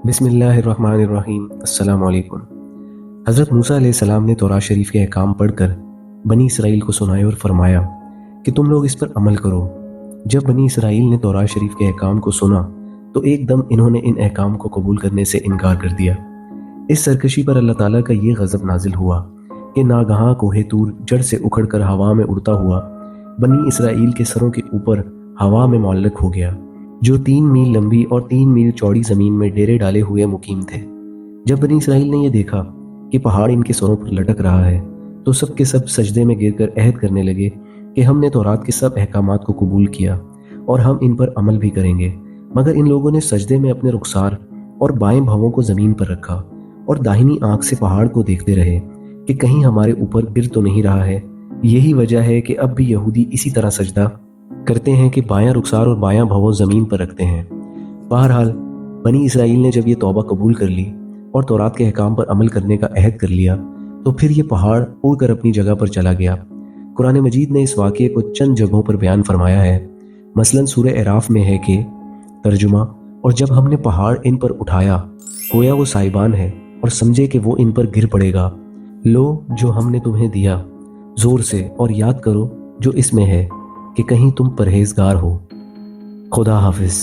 बिस्मिल्लाहिर्रहमानिर्रहीम। अस्सलाम वालेकुम। हज़रत मूसा अलैहिस्सलाम ने तौरात शरीफ के अहकाम पढ़कर बनी इसराइल को सुनाए और फरमाया कि तुम लोग इस पर अमल करो। जब बनी इसराइल ने तौरात शरीफ के अहकाम को सुना तो एकदम इन्होंने इन अहकाम को कबूल करने से इनकार कर दिया। इस सरकशी पर अल्लाह ताला का ये गज़ब नाजिल हुआ कि नागहां कोहे तूर जड़ से उखड़कर हवा में उड़ता हुआ बनी इसराइल के सरों के ऊपर हवा में मुअल्लक हो गया, जो 3 मील लंबी और 3 मील चौड़ी ज़मीन में डेरे डाले हुए मुकीम थे। जब बनी इसराइल ने यह देखा कि पहाड़ इनके सरों पर लटक रहा है तो सब के सब सजदे में गिरकर अहद करने लगे कि हमने तौरात के सब अहकामात को कबूल किया और हम इन पर अमल भी करेंगे। मगर इन लोगों ने सजदे में अपने रुखसार और बाएं भवों को ज़मीन पर रखा और दाहिनी आंख से पहाड़ को देखते रहे कि कहीं हमारे ऊपर गिर तो नहीं रहा है। यही वजह है कि अब भी यहूदी इसी तरह सजदा करते हैं कि बायां रुखसार और बायां भवों ज़मीन पर रखते हैं। बहरहाल बनी इसराइल ने जब ये तौबा कबूल कर ली और तौरात के अहकाम पर अमल करने का अहद कर लिया तो फिर ये पहाड़ उड़कर अपनी जगह पर चला गया। कुरान मजीद ने इस वाक़े को चंद जगहों पर बयान फरमाया है। मसलन सूरह अराफ में है कि तर्जुमा, और जब हमने पहाड़ इन पर उठाया गोया वो साइबान है और समझे कि वो इन पर गिर पड़ेगा। लो जो हमने तुम्हें दिया जोर से और याद करो जो इसमें है कि कहीं तुम परहेजगार हो। खुदा हाफिज।